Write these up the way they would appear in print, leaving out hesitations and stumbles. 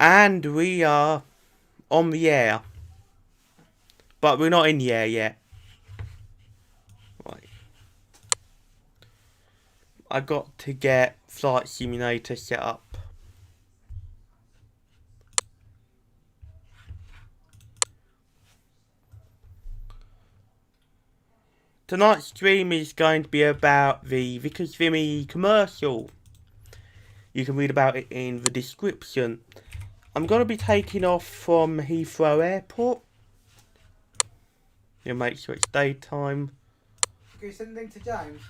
And we are on the air. But we're not in the air yet. Right. I got to get Flight Simulator set up. Tonight's stream is going to be about the Vickers Vimy Commercial. You can read about it in the description. I'm going to be taking off from Heathrow Airport. You'll make sure it's daytime. Can you send a link to James?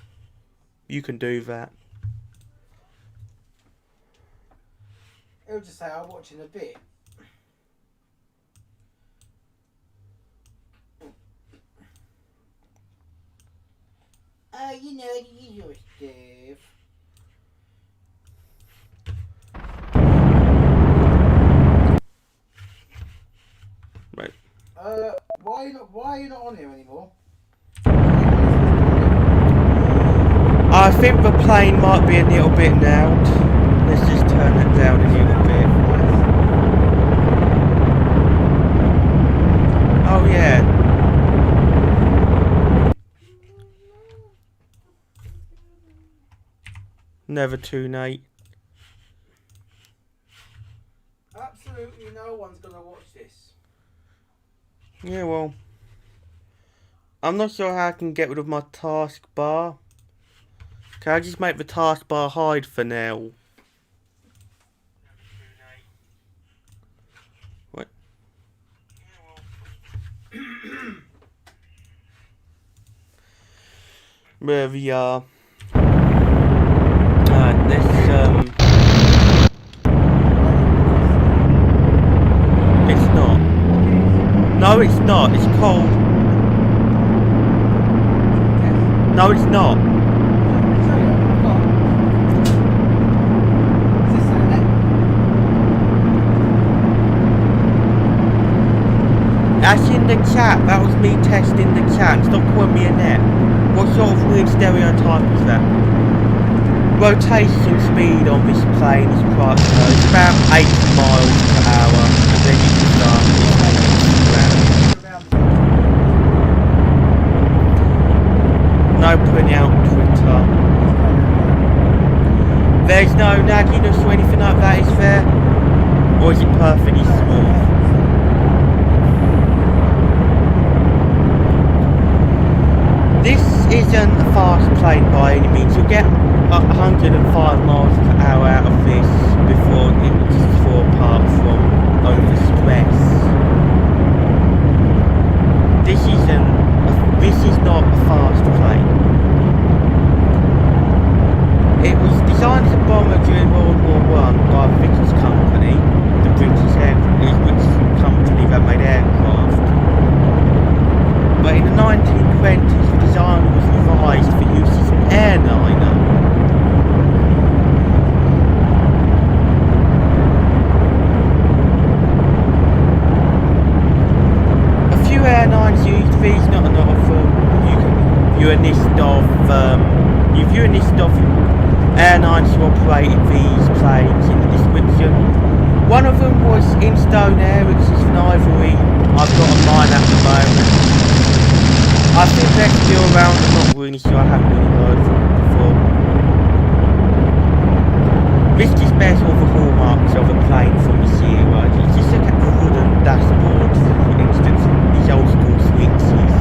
You can do that. He'll just say, I'll watch in a bit. You know, the usual stuff. Right. Why are you not on here anymore? I think the plane might be a little bit loud. Let's just turn it down a little bit. Oh yeah. Never too late. Absolutely no one's gonna watch this. Yeah, well, I'm not sure how I can get rid of my taskbar. Can I just make the taskbar hide for now? What? Where we are. Let's It's not. No, it's not. It's cold. No, it's not. That's in the chat. That was me testing the chat. Stop calling me a net. What sort of weird stereotype is that? Rotation speed on this plane is quite slow. It's about 8 miles per hour, and then you can start no putting out on Twitter. There's no nagginess or anything like that, is there? Or is it perfectly smooth? This isn't a fast plane by any means. You'll get 105 miles per hour out of this before it will just fall apart from overstress. This is not a fast plane. It was designed as a bomber during World War I by the Vickers Company, the British company that made aircraft. But in the 1920s, the design was revised for use as an airliner. A few airlines used these, not a lot of them. You can view a list of airlines who operated these planes in the description. One of them was Instone Air, which is an Ivory. I've got a mine at the moment. I think they're still around. I'm not really sure. I haven't really heard from them before. This just bears all the hallmarks of a plane from this era. Just look at the wooden dashboard, for instance, these old school switches.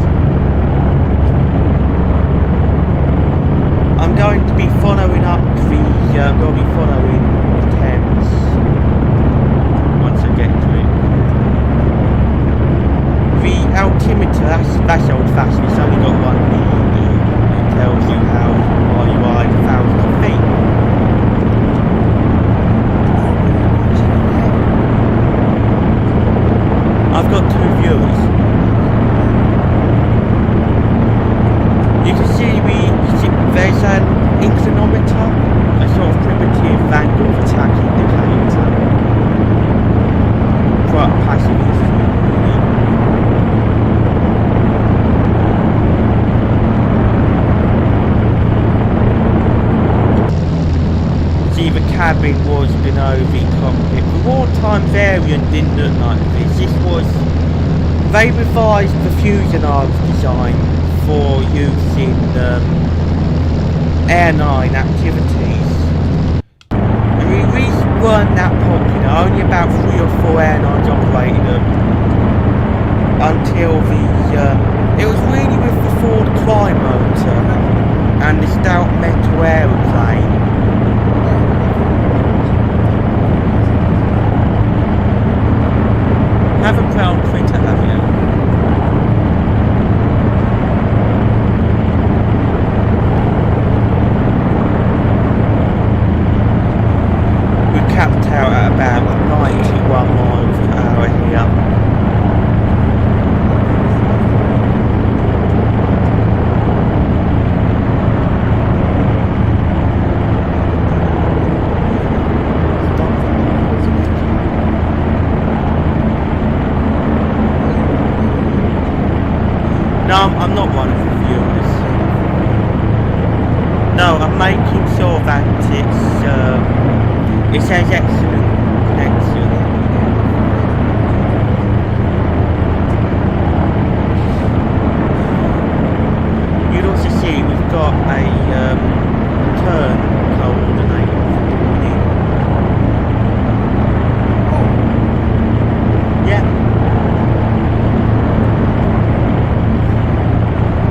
I'm going to be following up the Thames once I get to it. The altimeter, that's old fashioned, it's only got one needle. It tells you how far you are in 1,000 feet. I've got 2 viewers. You can see there's an inclinometer, a sort of primitive angle cabin was below the cockpit. The wartime variant didn't look like this. This was, they revised the fuselage design for use in airline activities. I mean, these weren't that popular. Only about 3 or 4 airlines operated them until it was really with the Ford Cry motor and the stout metal aeroplane. Have a brown printer, have you? We capped out at about 91 miles per hour here. No, I'm not one of the viewers. No, I'm making sure that it says excellent connection. You'll also see we've got a turn coordinator for the morning. Yeah.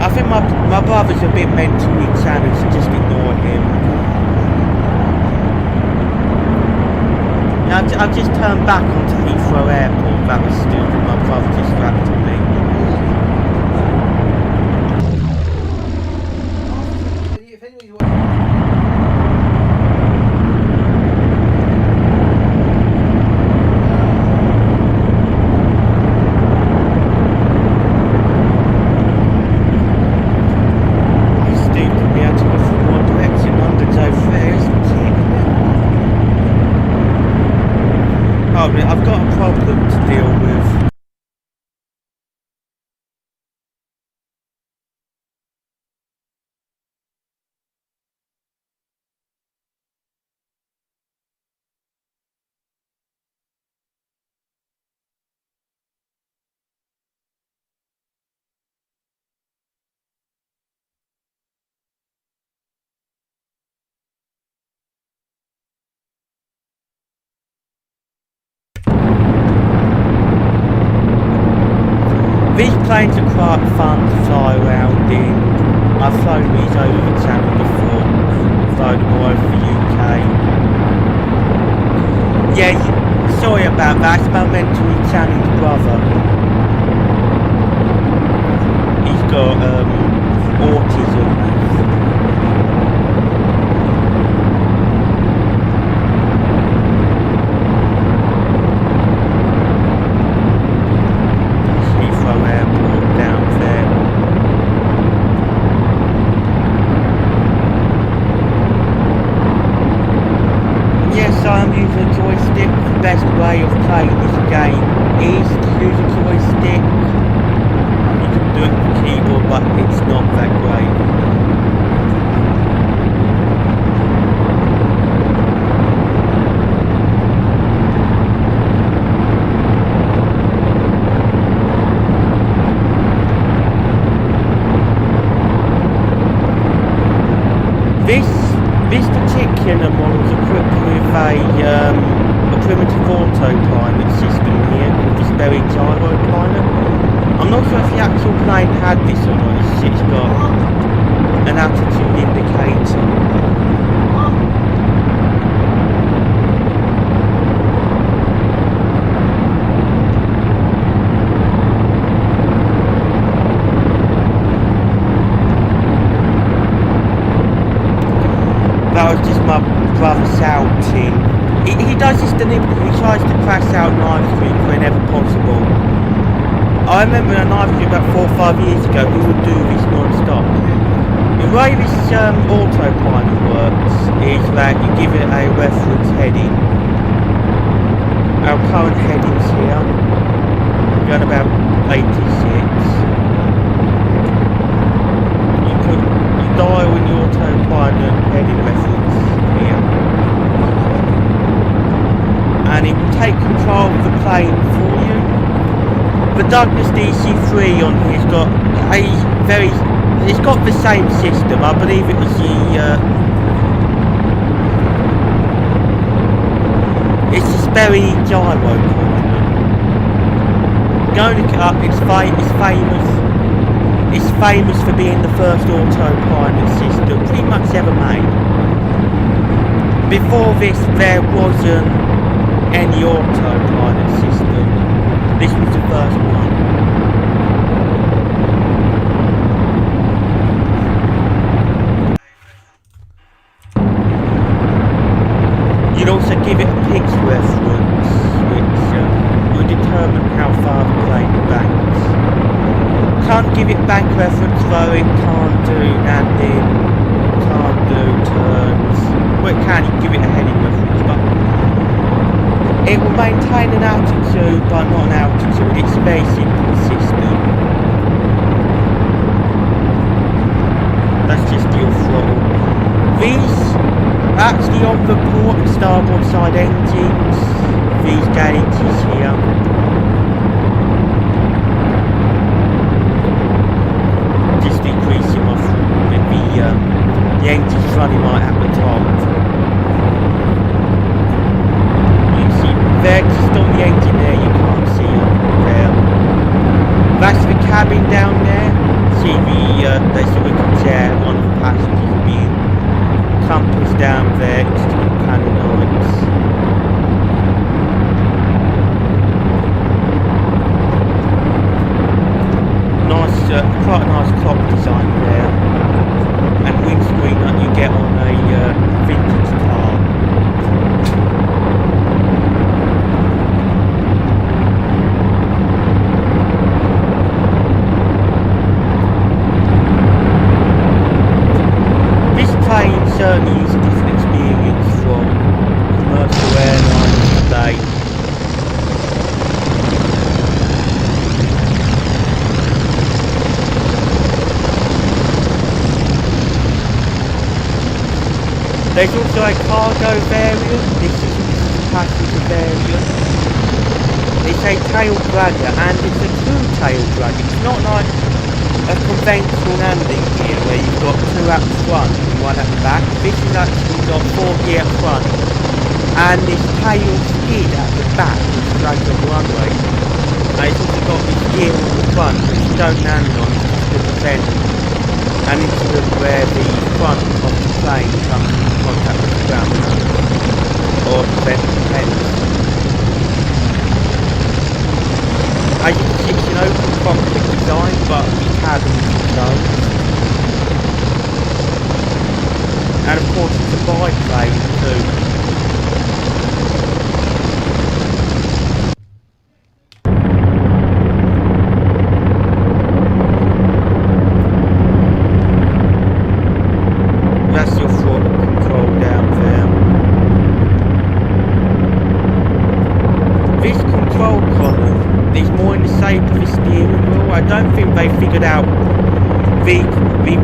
I think my brother's a bit mentally challenged, so just ignore him. Yeah, I've just turned back onto Heathrow Airport. That was stupid. My brother distracted me. If anybody's watching, I've got a problem to deal with. These planes are quite fun to fly around in. I've flown these over the channel before, flown them all over the UK. Yeah, sorry about that, it's my mentally challenged brother. He's got autism. I'm using a joystick. The best way of playing this game is to use a joystick. You can do it with the keyboard, but it's not that great. This particular model is equipped with a primitive autopilot system here called the Sperry gyro pilot. I'm not sure if the actual plane had this or not. It's got an altitude indicator. That was just my brother shouting. He does this deliberately. He tries to crash out live stream whenever possible. I remember in a live stream about 4 or 5 years ago, he would do this non-stop. The way this autopilot works is that you give it a reference heading. Our current heading's here. We're going about 86. Dial in the autopilot heading reference here. take control of the plane for you. The Douglas DC-3 on here's got a very, it's got the same system. I believe it was the it's a Sperry gyro component. Go look it up. It's famous for being the first autopilot system pretty much ever made. Before this, there wasn't any autopilot system. This was the first one. You'd also give it a pitch reference, which will determine how far the plane banks. Can't give it bank reference though, it can't do landing, can't do turns. Well, it can, you can give it a heading reference, but it will maintain an altitude, but not an altitude. It's a very simple system. That's just your throttle. These actually on the port and starboard side engines, these gauges here. Just decreasing off with the engine's running right at the top. You can see there, just on the engine there, you can't see it there. That's the cabin down there. See there's a wicker chair, one of the passengers will be in. Compass down there, instrument panel lights. Nice, quite a nice clock design there, and windscreen that you get on a vintage car. This plane certainly is a different experience from commercial airlines today. There's also a cargo variant. This is a passenger variant. It's a taildragger, and it's a true taildragger. It's not like a conventional landing gear where you've got two at the front and one at the back. This has actually got 4 gear at front and this tail skid at the back which drags on the runway. And it's also got this gear on the front which you don't land on, it's just to prevent an incident where the front of the plane comes into contact with the ground or prevent propellers. As you can see, it's an open cockpit design, but the cabin is closed. And of course it's a biplane too. That's your throttle control down there. This control column is more in the shape of the steering wheel. I don't think they figured out the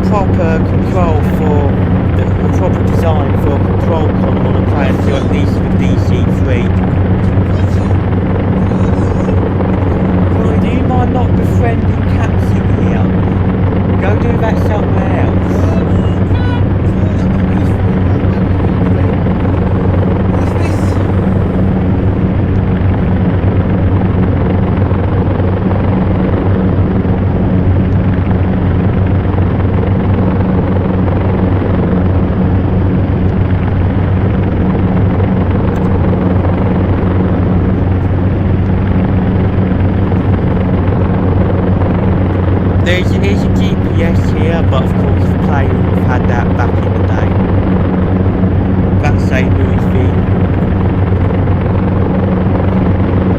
proper control for the proper design for a control column on a plane until at least the DC-3. Do you mind not befriending cats in here? Go do that somewhere else. There's a GPS here, but of course the plane would have had that back in the day. That's a new thing.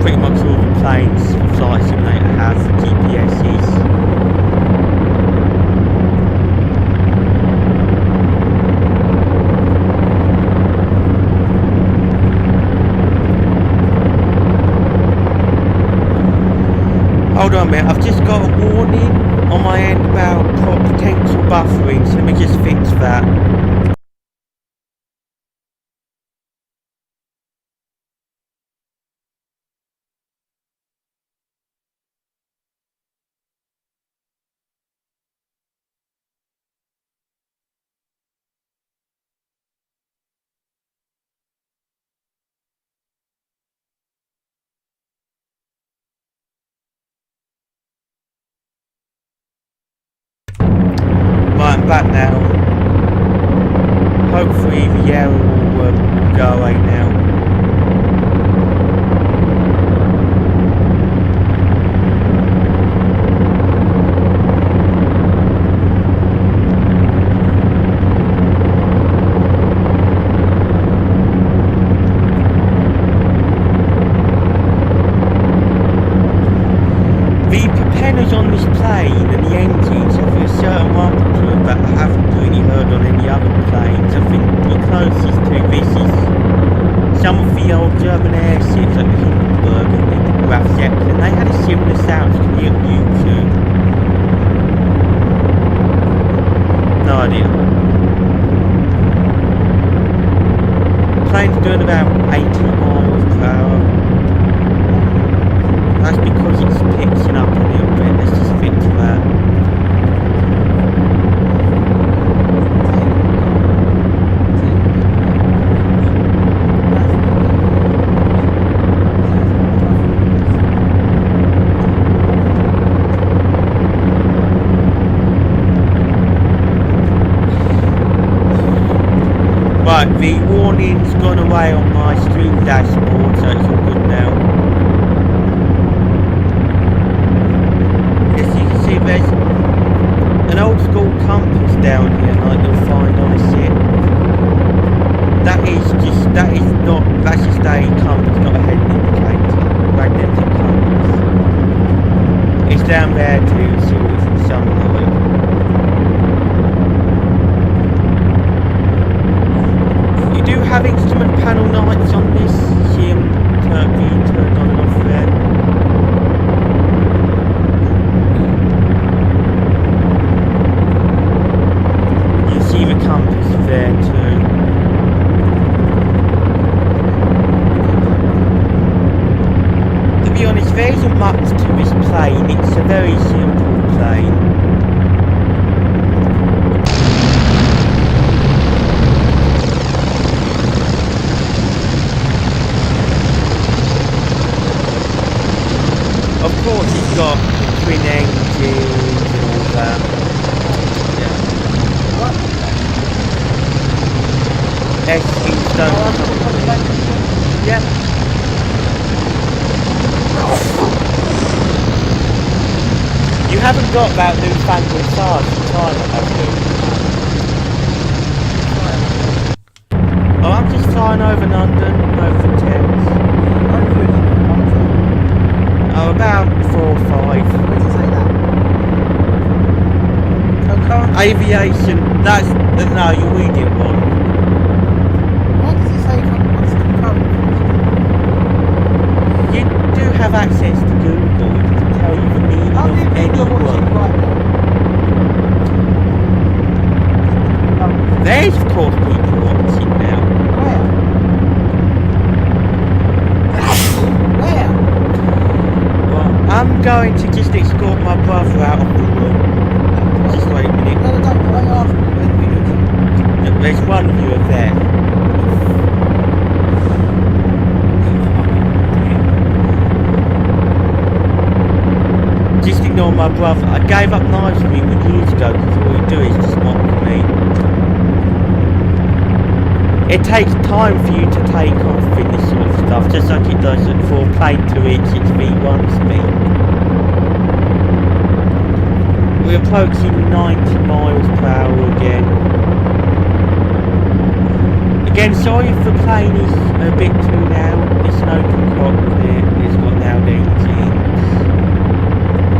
Pretty much all the planes for Flight Simulator have GPSs. Hold on a minute, I've just got a warning on my end about potential buffering, so let me just fix that. back now. Hopefully the error will go away now. The propellers on this plane and the engines have a certain rumble to them that I haven't really heard on any other planes. I think the closest to this is some of the old German airships like the Hindenburg and the Graf Zeppelin. They had a similar sound to me on YouTube. No idea. Plane's doing about 80 miles per hour. That's because it's pitching up a little bit. Let's just fix that. Right, the warning's gone away on my stream dashboard, so it's all good now. There's an old school compass down here like you'll find on a ship. That's just a compass, not a head indicator. Magnetic compass. It's down there to see with the sunlight. You do have instrument panel lights on this. See them being turned on and off there. The compass there too. To be honest, there isn't much to this plane. It's a very simple plane. Of course, it's got twin engines and all that. Everything's done. Yeah. You haven't got that newfangled SARS in China, have you? Oh, I'm just flying over London, over the Thames. Oh, about 4 or 5. Where did you say that? Aviation. That's no, you're reading one. You do have access to Google to tell you the meaning of any word. There's of course people watching now. Where? Well, I'm going to just escort my brother out of the room. Just wait a minute. There's one viewer there. Just ignore my brother. I gave up live streaming years ago because all you do is just mock me. It takes time for you to take off in this sort of stuff, just like it does for a plane to reach its V1 speed. We're approaching 90 miles per hour again. Again, sorry if the plane is a bit too loud. It's an open cockpit, it's got loud engines.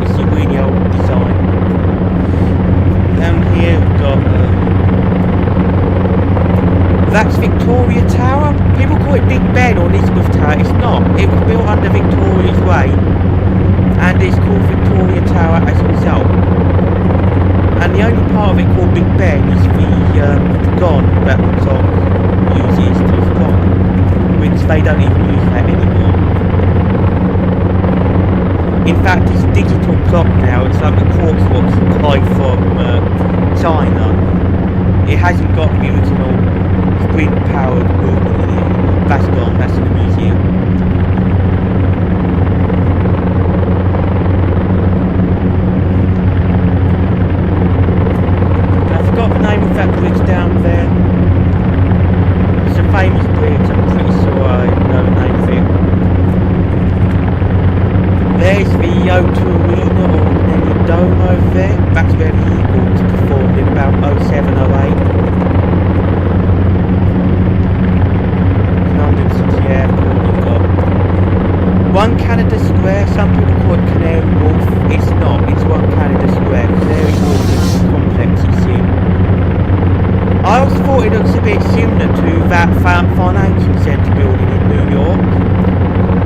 It's a really old design. Down here we've got that's Victoria Tower. People call it Big Ben or Elizabeth Tower. It's not. It was built under Victoria's reign and it's called Victoria Tower as a result. And the only part of it called Big Ben is the gun that the clock uses to clock, which they don't even use that anymore. In fact, it's a digital clock now. It's like the quartz watch you buy from China. It hasn't got the original wind-powered movement in it. That's gone. That's in the museum. I forgot One Canada Square, some people call it Canary Wharf. It's not, it's one Canada Square. Canary Wharf is the complex it's in. I always thought it looks a bit similar to that financial centre building in New York.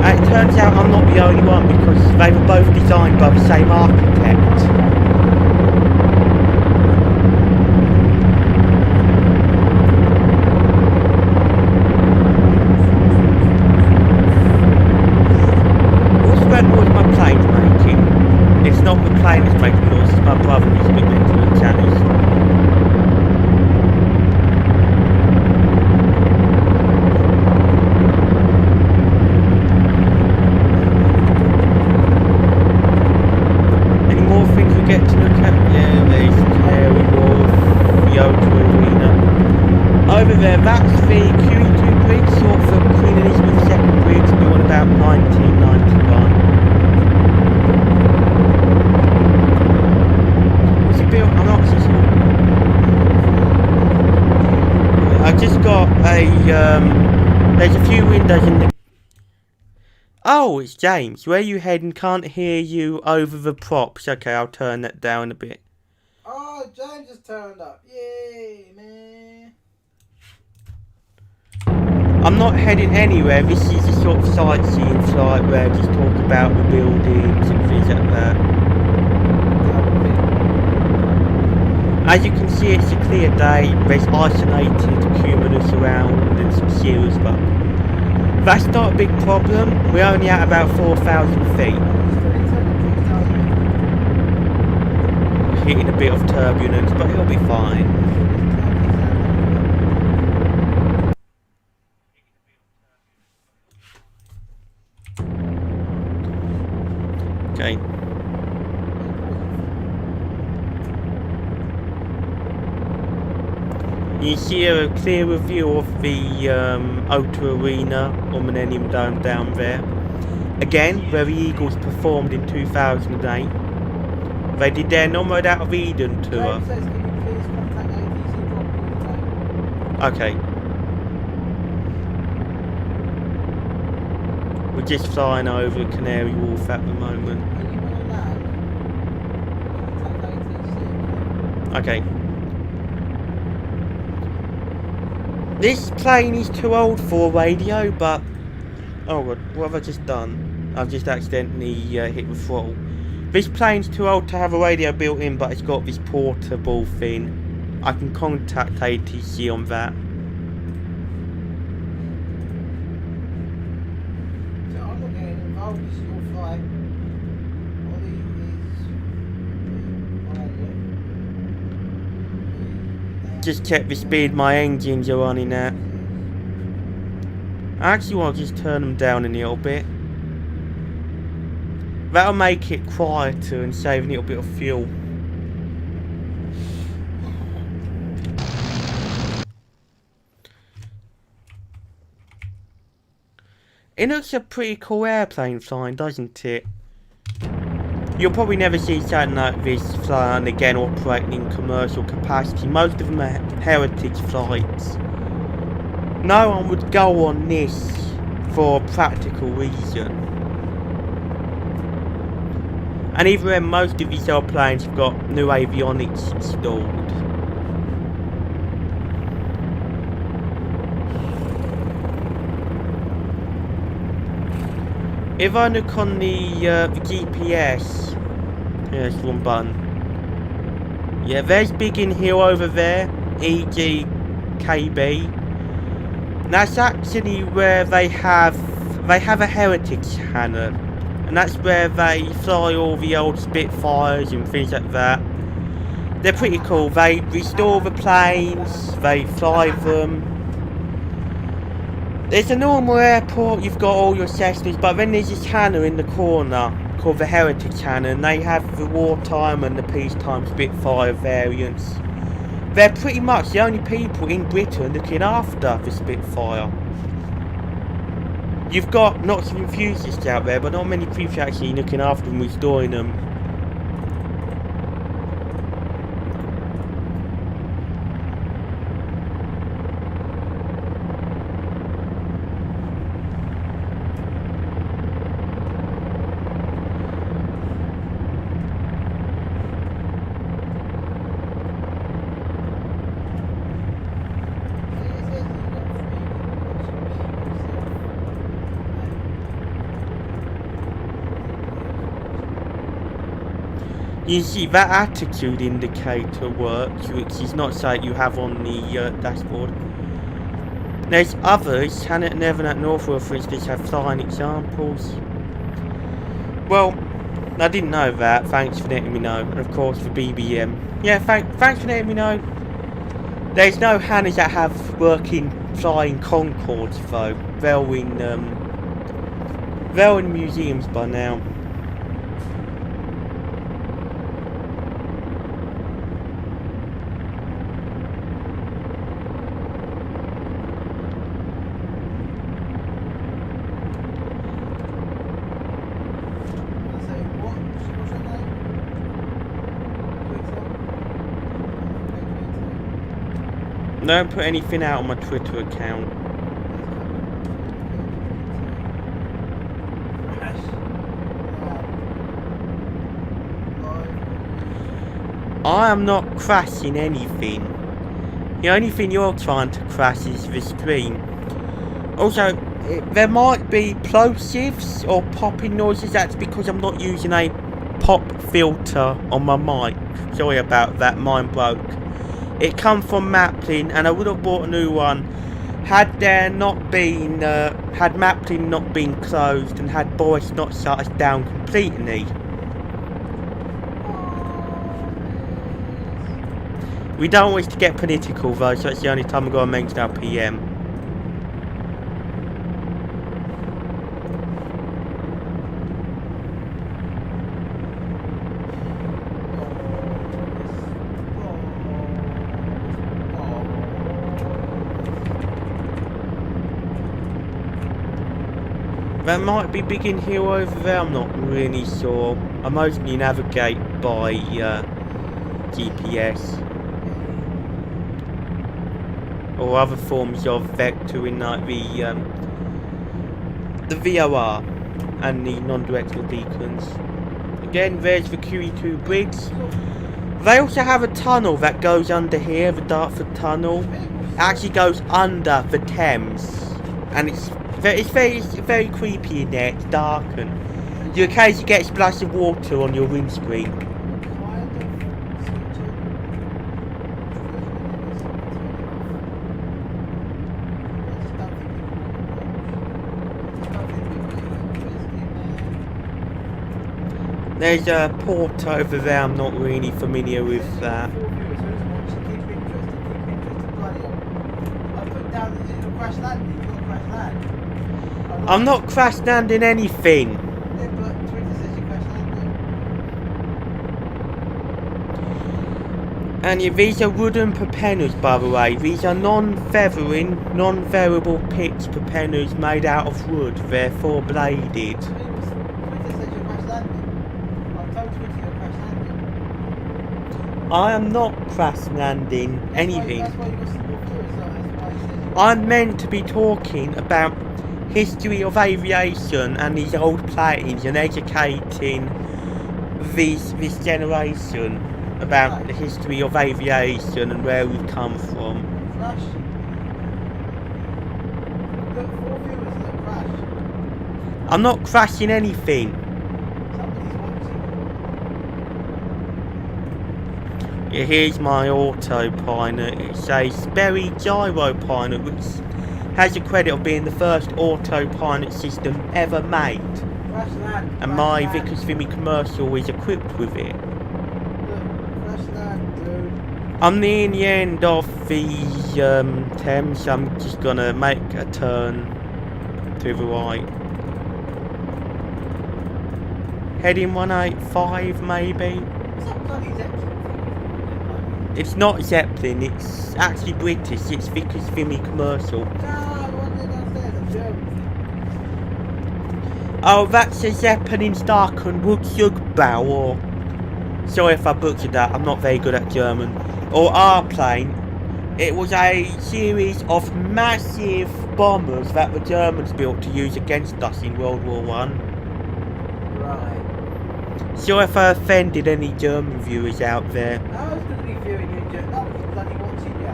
And it turns out I'm not the only one because they were both designed by the same architect. It's not the plane that's making noise, it's my brother who's a bit mentally challenged. Any more things we get to look at? Yeah, there's Canary Wharf, the O2 Arena. Over there, that's the QE2 bridge, sort of Queen Elizabeth II bridge, built about 1991. I just got a, there's a few windows in the... Oh, it's James. Where you heading? Can't hear you over the props. Okay, I'll turn that down a bit. Oh, James just turned up. Yay, man. I'm not heading anywhere. This is a sort of sightseeing flight where I just talk about the buildings and things like that. As you can see, it's a clear day. There's isolated cumulus around and some cirrus, but that's not a big problem. We're only at about 4,000 feet. Hitting a bit of turbulence, but it'll be fine. Okay. You see a clearer view of the O2 Arena or Millennium Dome down there. Again, where the Eagles performed in 2008. They did their Nomad Out of Eden tour. James says, can you please contact ATC Drop? Okay. We're just flying over Canary Wharf at the moment. Are you going to land? Contact ATC. Okay. This plane is too old for radio, but... Oh god, what have I just done? I've just accidentally hit the throttle. This plane's too old to have a radio built in, but it's got this portable thing. I can contact ATC on that. So I'm not getting involved, this is your flight. Ollie is... Just check the speed my engines are running at. I actually want to just turn them down a little bit. That'll make it quieter and save a little bit of fuel. It looks a pretty cool airplane flying, doesn't it? You'll probably never see something like this flying again operating in commercial capacity. Most of them are heritage flights. No one would go on this for a practical reason. And even then, most of these airplanes have got new avionics installed. If I look on the GPS, there's one button. Yeah, there's Biggin Hill over there, EGKB. That's actually where they have a heritage hangar, and that's where they fly all the old Spitfires and things like that. They're pretty cool. They restore the planes, they fly them. There's a normal airport, you've got all your Cessnas, but then there's this hangar in the corner called the Heritage Hangar, and they have the wartime and the peacetime Spitfire variants. They're pretty much the only people in Britain looking after the Spitfire. You've got lots of enthusiasts out there, but not many people actually looking after them, restoring them. You see, that attitude indicator works, which is not something you have on the dashboard. There's others, Hanet and Evan at Northwell, for instance, have flying examples. Well, I didn't know that, thanks for letting me know. And of course, for BBM. Yeah, thanks for letting me know. There's no Hannahs that have working flying Concords, though. They're in museums by now. Don't put anything out on my Twitter account. I am not crashing anything. The only thing you're trying to crash is the stream. Also, there might be plosives or popping noises. That's because I'm not using a pop filter on my mic. Sorry about that, mine broke. It come from Maplin, and I would have bought a new one had there not been, had Maplin not been closed and had Boris not shut us down completely. We don't wish to get political though, so that's the only time I'm going to mention our PM. There might be Biggin Hill over there, I'm not really sure. I mostly navigate by GPS. Or other forms of vectoring like the VOR and the non-directional beacons. Again, there's the QE2 bridge. They also have a tunnel that goes under here, the Dartford Tunnel. It actually goes under the Thames. And it's very creepy in there, it's dark, and you occasionally get a splash of water on your windscreen. There's a port over there, I'm not really familiar with that. I'm not crash landing anything. Yeah, but Twitter says you crash landing. And yeah, these are wooden propellers, by the way. These are non-feathering, non-variable pitch propellers made out of wood. They're four-bladed. Twitter says you crash landing. I've told Twitter you're crash landing. I am not crash landing anything. That's why you got some more viewers, that's why he says I'm meant to be talking about history of aviation and these old planes and educating this generation about the history of aviation and where we've come from. Crash. Look, 4 viewers, look, crash. I'm not crashing anything. Somebody's watching. Yeah, here's my autopilot. It's a Sperry gyro pilot, which has the credit of being the first autopilot system ever made. Crash land. And my Vickers Vimy Commercial is equipped with it. Look, crash land, dude. I'm near the end of the Thames, so I'm just gonna make a turn to the right. Heading 185 maybe? What's that bloody Zeppelin? It's not Zeppelin, it's actually British, it's Vickers Vimy Commercial. No, I wanted downstairs, I'm German. Oh, that's a Zeppelin Starken Wutzugbau, or... Sorry if I butchered that, I'm not very good at German. Or airplane. It was a series of massive bombers that the Germans built to use against us in World War I. Right. Sorry if I offended any German viewers out there. I was going to be viewing you, German. That was bloody watching you.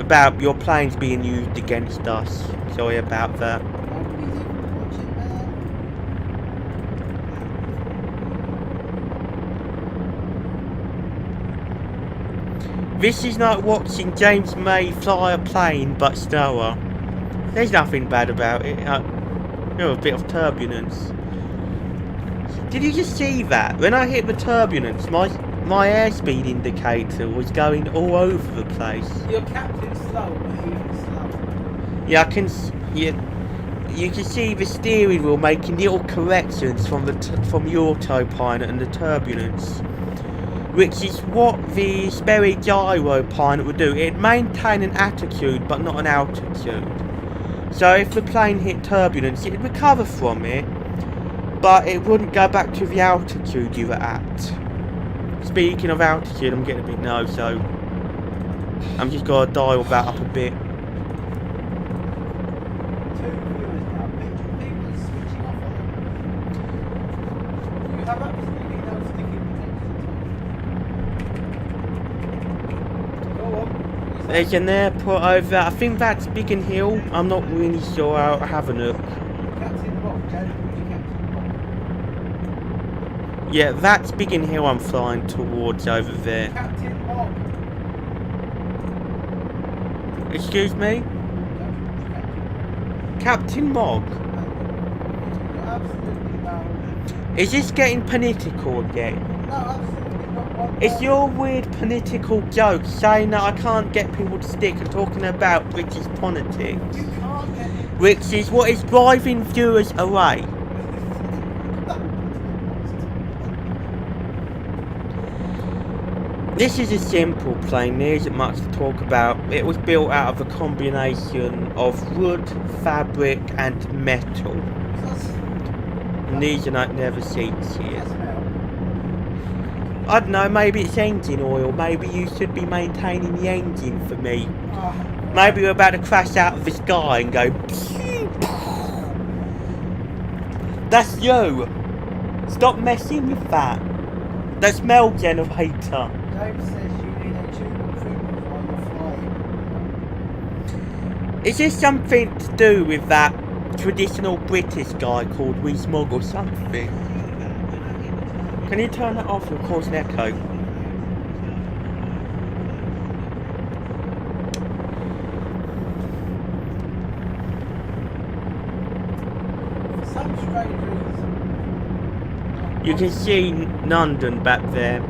About your planes being used against us. Sorry about that. Nobody's even watching, man. This is like watching James May fly a plane but slower. There's nothing bad about it. A bit of turbulence. Did you just see that? When I hit the turbulence, my airspeed indicator was going all over the place. Your captain's slow, but even slow. Yeah, you can see the steering wheel making little corrections from the autopilot and the turbulence, which is what the Sperry gyro pilot would do. It'd maintain an attitude but not an altitude. So if the plane hit turbulence, it'd recover from it, but it wouldn't go back to the altitude you were at. Speaking of altitude, I'm getting a bit low, so I'm just gonna dial that up a bit. There's an airport over there. I think that's Biggin Hill. I'm not really sure. I'll have a look. Yeah, that's Biggin Hill I'm flying towards over there. Excuse me? Captain Mogg? Is this getting political again? No, absolutely not. It's your weird political joke saying that I can't get people to stick and talking about British politics. You can't get it. Which is what is driving viewers away. This is a simple plane, there isn't much to talk about. It was built out of a combination of wood, fabric and metal. And these are like leather seats here. I don't know, maybe it's engine oil. Maybe you should be maintaining the engine for me. Maybe we're about to crash out of the sky and go... That's you! Stop messing with that. The smell generator. James says you need a tube of treatment while you're flying. Is this something to do with that traditional British guy called Rees-Mogg or something? Can you turn that off? It'll cause an echo. For some strange reason. You can see London back there.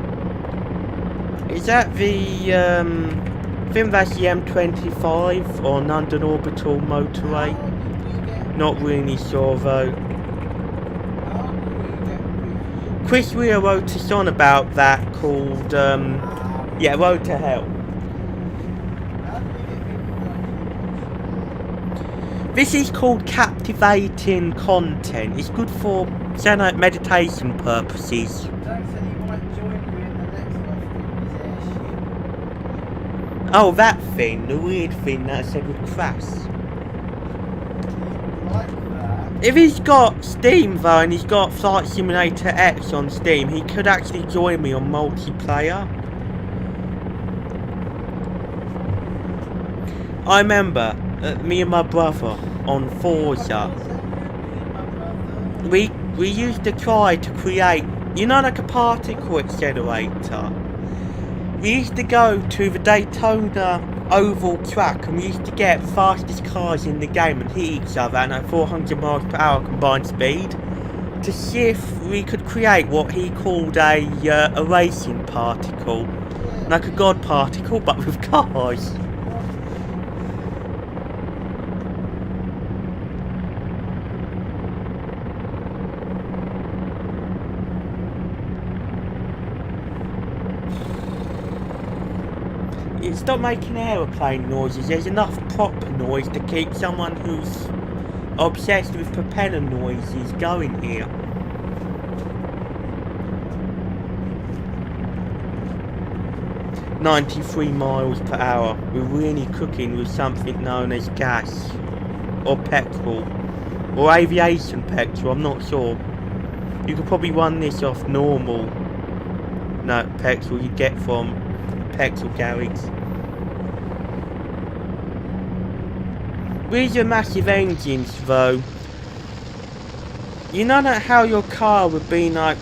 Is that the, I think that's the M25 or London Orbital Motorway? Not really sure though. Chris Rea wrote us on about that called, yeah, Road to Hell. This is called captivating content. It's good for, say, like meditation purposes. Oh, that thing, the weird thing that I said would crash. If he's got Steam though, and he's got Flight Simulator X on Steam, he could actually join me on multiplayer. I remember me and my brother on Forza. We used to try to create, you know, like a particle accelerator. We used to go to the Daytona oval track and we used to get fastest cars in the game and hit each other at like 400 miles per hour combined speed to see if we could create what he called a racing particle, like a god particle but with cars. Stop making aeroplane noises. There's enough prop noise to keep someone who's obsessed with propeller noises going here. "93 miles per hour. We're really cooking with something known as gas or petrol or aviation petrol. I'm not sure. You could probably run this off normal petrol you get from petrol garage. These are massive engines though. You know that how your car would be like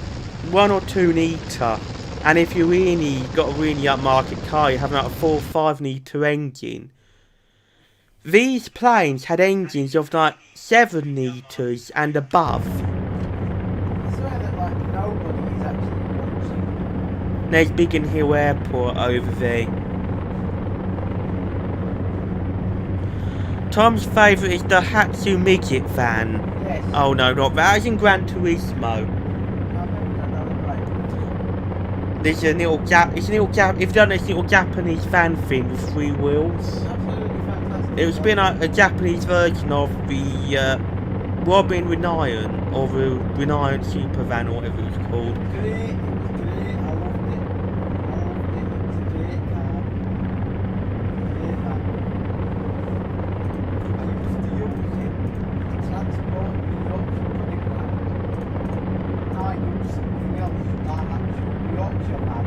1 or 2 litre And if you really got a really upmarket car, you have about a 4 or 5 litre engine. These planes had engines of like 7 litres and above. I swear that like nobody is actually watching. There's Biggin Hill Airport over there. Tom's favourite is the Hatsu Midget van. Yes. Oh no, not that. It's in Gran Turismo. I've never done that right. There's a little if you don't know, it's a little Japanese van thing with 3 wheels. Absolutely fantastic. It was been a Japanese version of the Robin Renian, or the Renian Super Van, or whatever it was called. Great, it was great, I loved it. It's a great car. Great van. I used to use it to transport the Yorkshire pudding van. I used something else, that actual Yorkshire van.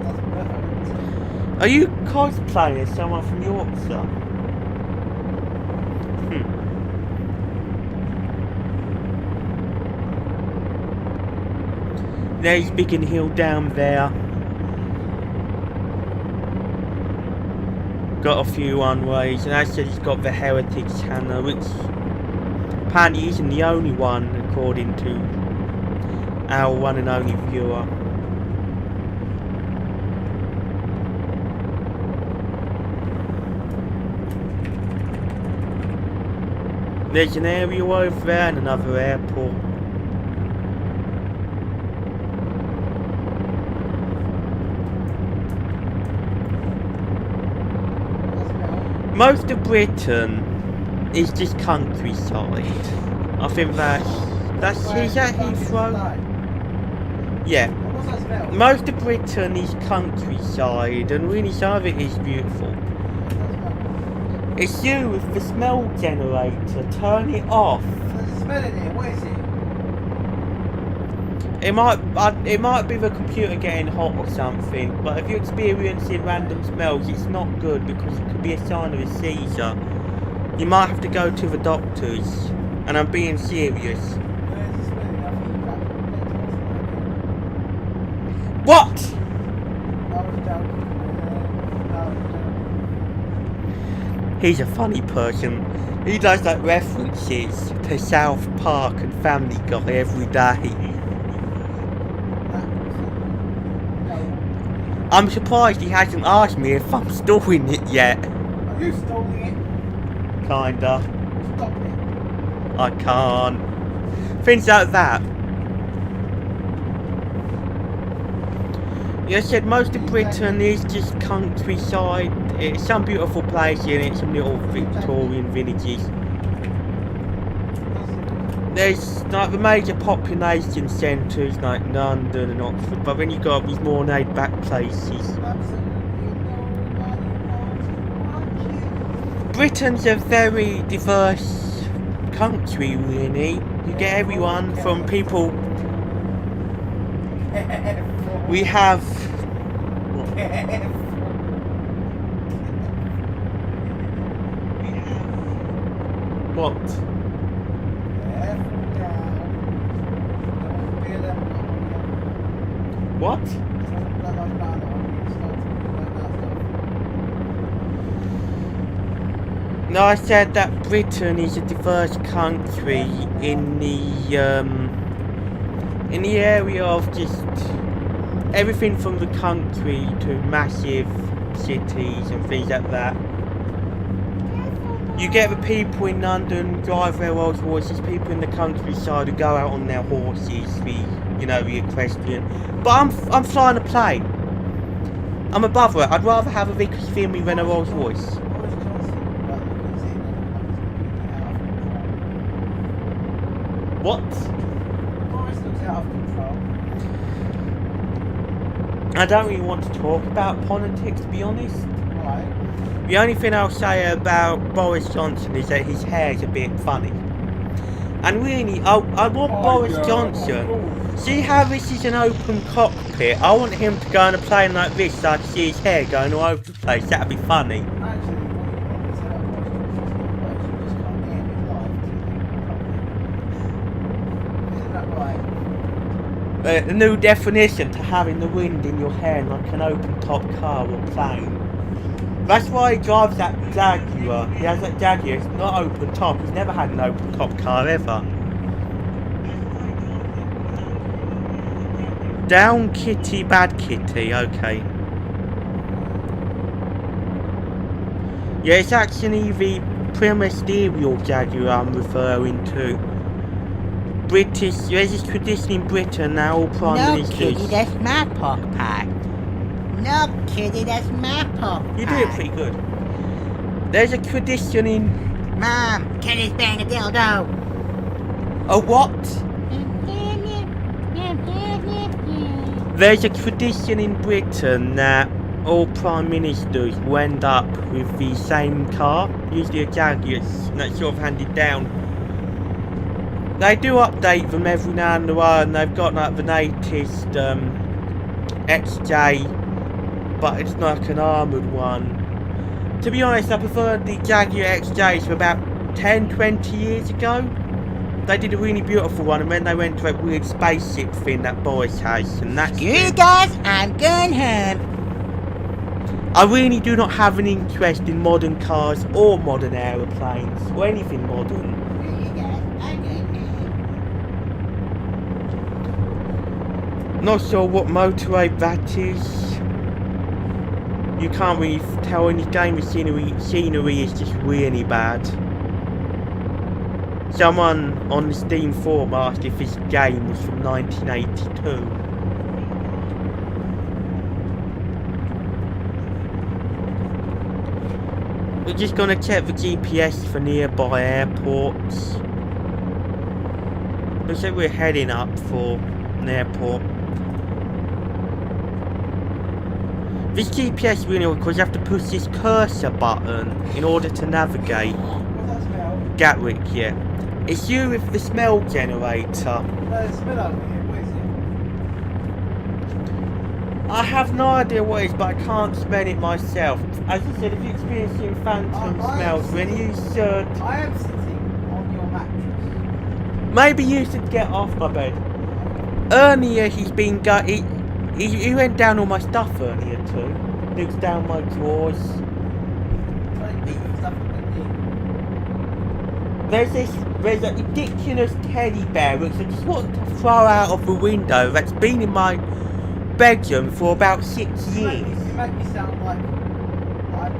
That's perfect. Are you cosplaying as someone from Yorkshire? There's Biggin Hill down there. Got a few runways, and actually it's got the Heritage Hangar, which apparently isn't the only one, according to our one and only viewer. There's an aerial over there and another airport. Most of Britain is just countryside. I think that's is that Heathrow? Yeah. Most of Britain is countryside, and really some of it is beautiful. It's you with the smell generator. Turn it off. There's a smell in here. What is it? It might be the computer getting hot or something, but if you're experiencing random smells, it's not good because it could be a sign of a seizure. You might have to go to the doctors, and I'm being serious. What? He's a funny person. He does like references to South Park and Family Guy every day. I'm surprised he hasn't asked me if I'm storing it yet. Are you storing it? Kinda. Stop it. I can't. Things like that. Yeah, I said most of Britain is just countryside. It's some beautiful places in it, some little Victorian villages. There's like the major population centres like London and Oxford, but then you got these more laid back places. Britain's a very diverse country, really. You get everyone from people. We have. What? What? No, I said that Britain is a diverse country in the area of just everything from the country to massive cities and things like that. You get the people in London drive their Rolls Royces, people in the countryside who go out on their horses, the equestrian. But I'm flying a plane. I'm above it. I'd rather have a Vickers Vimy than a Rolls Royce. What? I don't really want to talk about politics, to be honest. Right. The only thing I'll say about Boris Johnson is that his hair is a bit funny. And really, I want Boris Johnson. See how this is an open cockpit? I want him to go on a plane like this so I can see his hair going all over the place. That'd be funny. A new definition to having the wind in your hair like an open top car or plane. That's why he drives that Jaguar. He has that Jaguar, it's not open top, he's never had an open top car ever. Down Kitty, bad Kitty, okay. Yeah, it's actually the Preministerial Jaguar I'm referring to. British, there's this tradition in Britain now, all Prime Ministers. No, Kitty, that's my pork pie. No, Kitty, that's my pork pie. You do it pretty good. There's a tradition in... Mom, Kitty's bang a dildo. A what? There's a tradition in Britain that all Prime Ministers will end up with the same car, usually a Jaguar, and that's sort of handed down. They do update them every now and then, they've got like the latest XJ, but it's like an armoured one. To be honest, I preferred the Jaguar XJs from about 10-20 years ago. They did a really beautiful one, and then they went to that weird spaceship thing that Boris has, and that's Screw you guys, I'm going home. I really do not have an interest in modern cars or modern aeroplanes, or anything modern. Screw you guys, I'm going home. Not sure what motorway that is. You can't really tell in this game, the scenery is just really bad. Someone on the Steam forum asked if this game was from 1982. We're just gonna check the GPS for nearby airports. Looks like we're heading up for an airport. This GPS really good because you have to push this cursor button in order to navigate. What's that smell? Gatwick, yeah. It's you with the smell generator. No, smell over here, what is it? I have no idea what it is, but I can't smell it myself. As you said, if you're experiencing phantom smells, when you should... I am sitting on your mattress. Maybe you should get off my bed. Earlier he's been he went down all my stuff earlier too. Looks down my drawers. There's a ridiculous teddy bear which I just want to throw out of the window that's been in my bedroom for about 6 years. You make me sound like I'm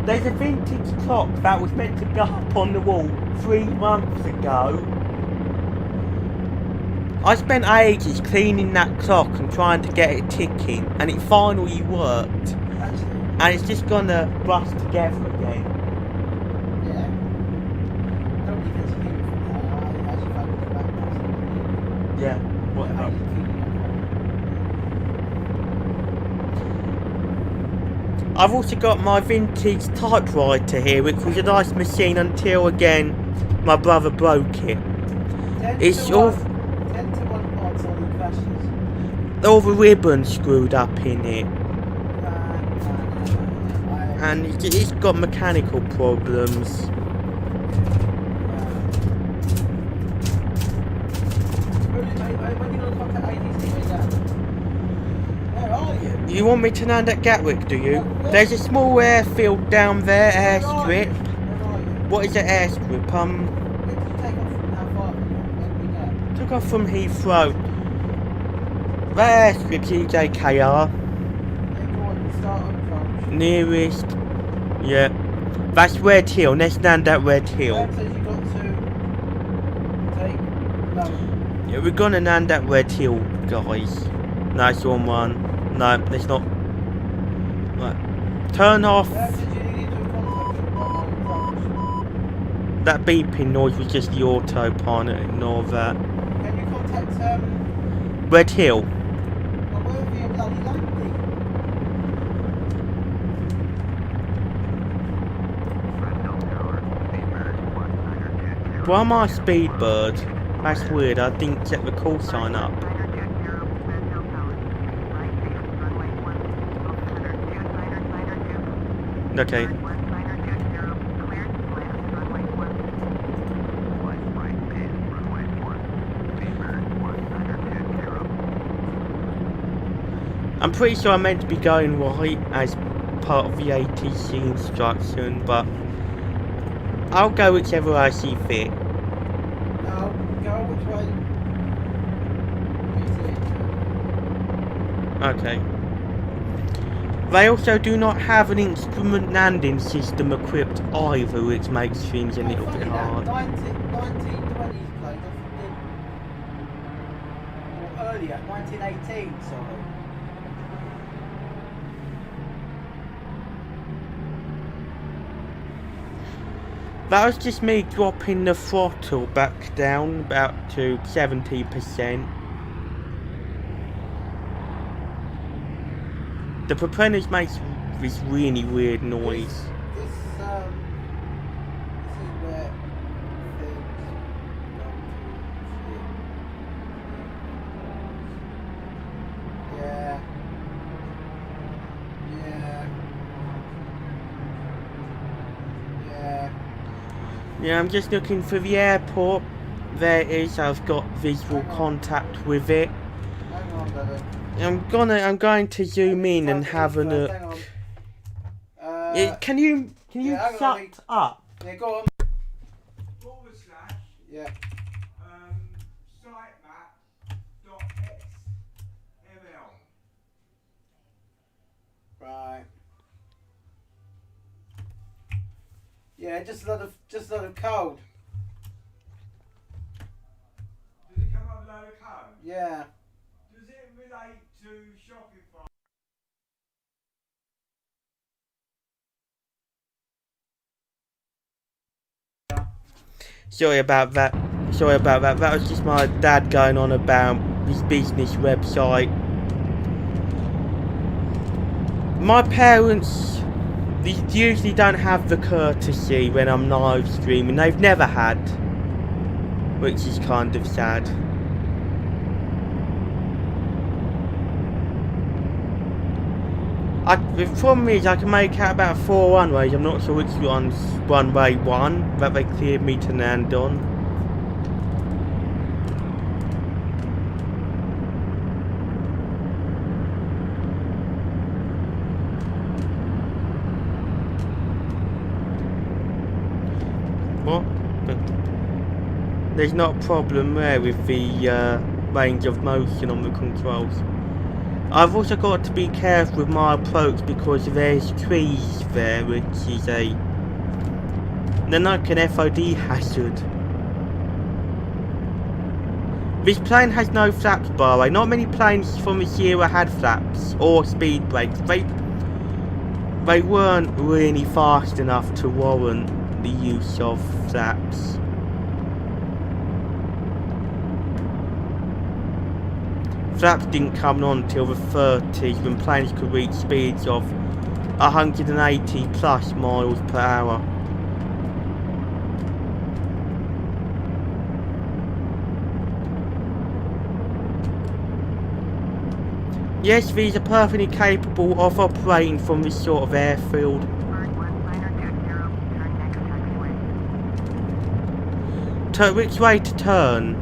There's a vintage clock that was meant to go up on the wall 3 months ago. I spent ages cleaning that clock and trying to get it ticking, and it finally worked. And it's just gonna rust together again. Yeah. Nobody gets a hint from that. Yeah, whatever. I've also got my vintage typewriter here, which was a nice machine until, again, my brother broke it. It's all the ribbons screwed up in it. And it's got mechanical problems. You want me to land at Gatwick, do you? There's a small airfield down there, airstrip. What is an airstrip? Took off from Heathrow. That airstrip's EJKR. Nearest. Yeah. That's Red Hill. Let's land at Red Hill. Yeah, we're gonna land at Red Hill, guys. Nice one. No, let's not. Right. Turn off. That beeping noise was just the autopilot. Ignore that. Can you contact Red Hill. where are you bloody landing? Why am I a speedbird? That's weird. I didn't set the call sign up. Okay. I'm pretty sure I'm meant to be going right as part of the ATC instruction, but I'll go whichever I see fit. No, go which way you see it. Okay. They also do not have an instrument landing system equipped either, which makes things a little bit hard. 1920s plane, or earlier, 1918, sorry. That was just me dropping the throttle back down about to 70%. The propellers makes this really weird noise. This is where things go to. Yeah. Yeah, I'm just looking for the airport. There it is. I've got visual contact with it. Hang on, brother. I'm going to zoom in and have a look. Hang on. Can you yeah, hang on, shut up? Yeah, go on. // Yeah. sitemap.xml. Right. Yeah, just a lot of code. Does it come up with a load of code? Yeah. Does it relate to Shopify? Sorry about that. That was just my dad going on about his business website. My parents, they usually don't have the courtesy when I'm live streaming. They've never had, which is kind of sad. The problem is I can make out about 4 runways. I'm not sure which one's runway 1 that they cleared me to land on. What? But there's not a problem there with the range of motion on the controls. I've also got to be careful with my approach because there's trees there, which is they're like an FOD hazard. This plane has no flaps, by the way. Not many planes from this era had flaps or speed brakes. They weren't really fast enough to warrant the use of flaps. Flaps didn't come on until the 30s when planes could reach speeds of 180 plus miles per hour. Yes, these are perfectly capable of operating from this sort of airfield. Which way to turn?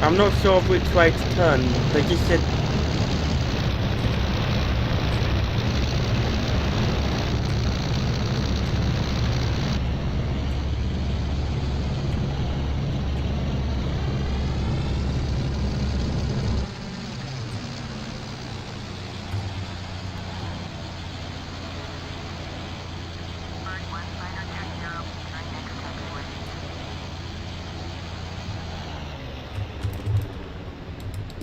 I'm not sure of which way to turn. They just said...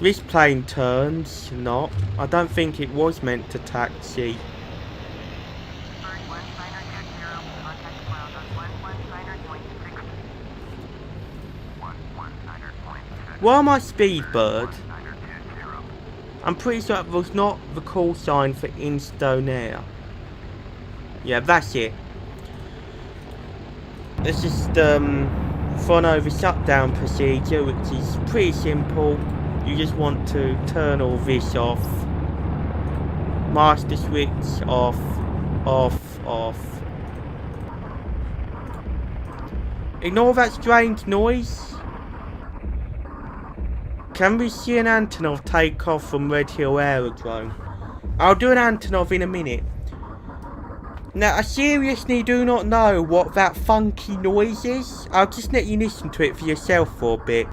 This plane turns, not. I don't think it was meant to taxi. Why am I Speedbird? I'm pretty sure that was not the call sign for Instonair. Yeah, that's it. It's just run over shutdown procedure, which is pretty simple. You just want to turn all this off. Master switch off, off. Ignore that strange noise. Can we see an Antonov take off from Red Hill Aerodrome? I'll do an Antonov in a minute. Now, I seriously do not know what that funky noise is. I'll just let you listen to it for yourself for a bit.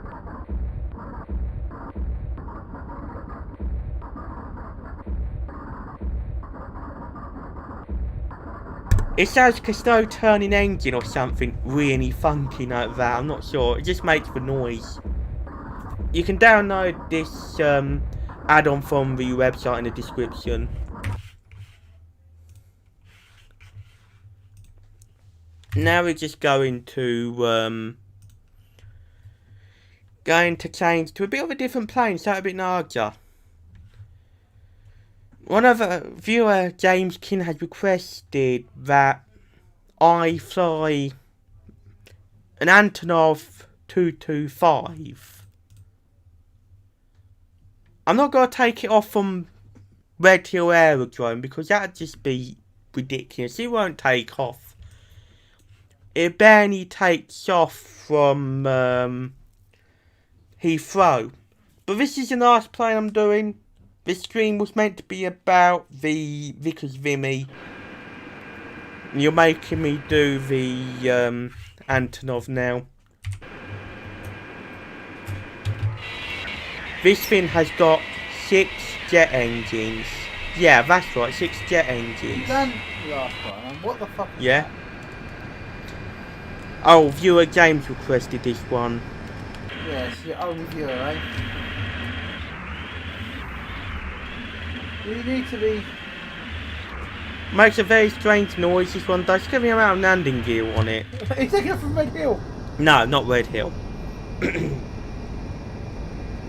It sounds like a slow turning engine or something really funky like that. I'm not sure. It just makes the noise. You can download this add-on from the website in the description. Now we're just going to change to a bit of a different plane, so a bit larger. One of the viewer, James King, has requested that I fly an Antonov 225. I'm not going to take it off from Red Hill Aerodrome because that would just be ridiculous. It won't take off. It barely takes off from Heathrow. But this is the last plane I'm doing. This stream was meant to be about the Vickers Vimy. You're making me do the Antonov now. This thing has got 6 jet engines. Yeah, that's right, 6 jet engines. You done the last one, and what the fuck is yeah. that? Oh, viewer James requested this one. Yes, your own viewer, eh? You need to be... Makes a very strange noise, this one does. Give me a amount of landing gear on it. Are you taking it from Red Hill? No, not Red Hill.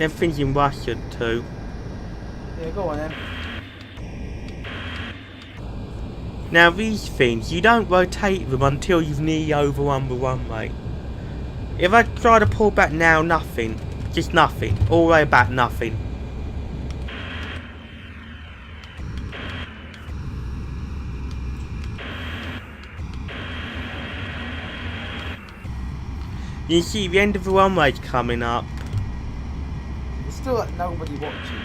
Everything's in Russia too. Yeah, go on then. Now these things, you don't rotate them until you've nearly overrun the runway. If I try to pull back now, nothing. Just nothing. All the way back, nothing. You see, the end of the runway's coming up. There's still like nobody watching.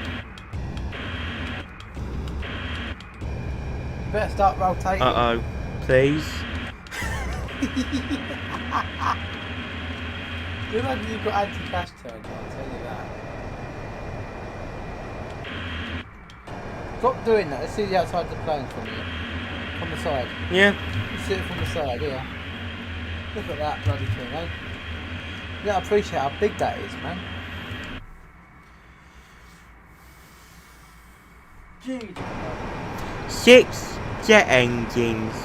You better start rotating. Uh-oh. Please. You're like you've got anti-cash turned on, I'll tell you that. Stop doing that. Let's see the outside of the plane from you. From the side. Yeah. Let's see it from the side, yeah. Look at that bloody thing, eh? You don't appreciate how big that is, man. Gee. 6 jet engines.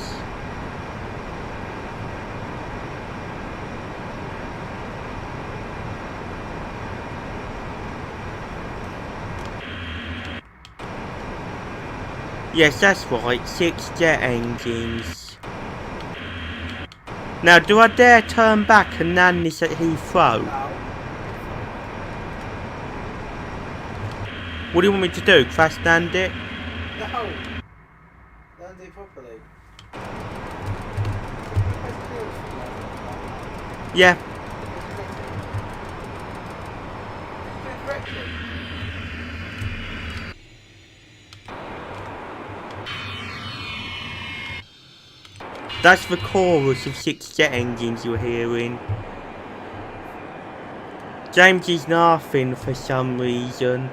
Yes, that's right, 6 jet engines. Now, do I dare turn back and land this at Heathrow? No. What do you want me to do? Crash land it? No. Land it properly. Yeah. That's the chorus of 6 jet engines you're hearing. James is laughing for some reason.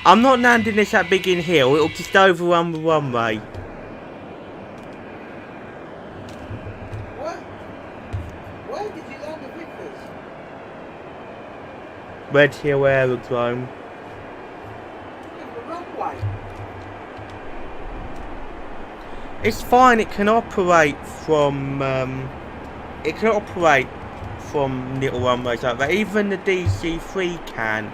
I'm not landing this at Biggin Hill, it'll just overrun the runway. What? Where did you land at Vickers? Red Hill Aerodrome. The runway. It's fine, it can operate from little runways like that. Even the DC-3 can.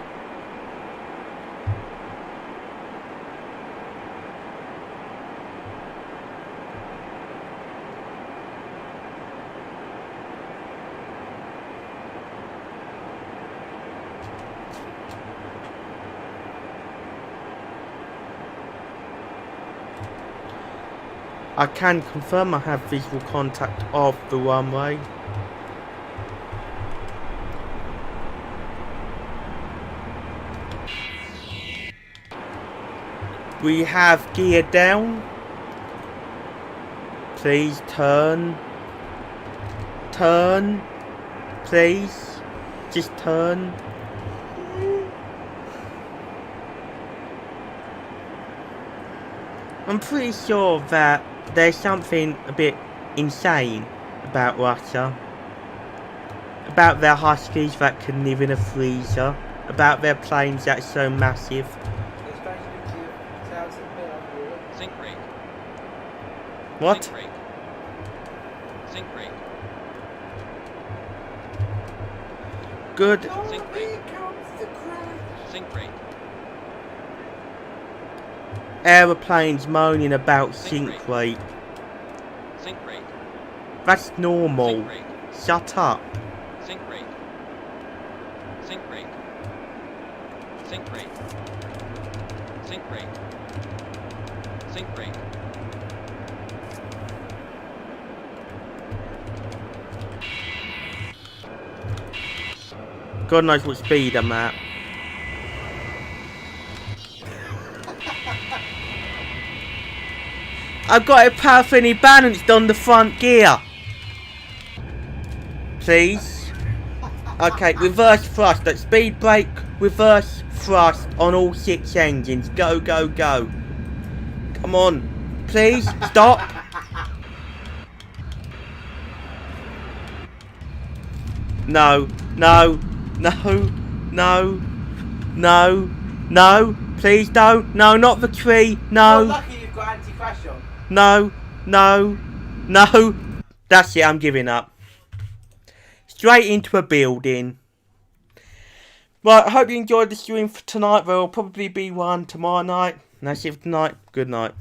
I can confirm I have visual contact of the runway. We have gear down. Please turn. Turn. Please. Just turn. I'm pretty sure that there's something a bit insane about Russia. About their huskies that can live in a freezer. About their planes that are so massive. Sink rate. What? Sink rate. Sink rate. Good. Sink rate. Sink rate. Aeroplanes moaning about Sink sink rate. Sink rate. That's normal. Sink rate. Shut up. Sink rate. Sink rate. Sink rate. Sink rate. Sink rate. God knows what speed I'm at. I've got it perfectly balanced on the front gear. Please. Okay, reverse thrust. At speed brake, reverse thrust on all 6 engines. Go, go, go. Come on. Please, stop. No, no, no, no, no, no. Please don't. No, not the tree. You're No, lucky you've got anti-crash on. no, no, no. That's it, I'm giving up. Straight into a building. Right, I hope you enjoyed the stream for tonight. There will probably be one tomorrow night. And that's it for tonight. Good night.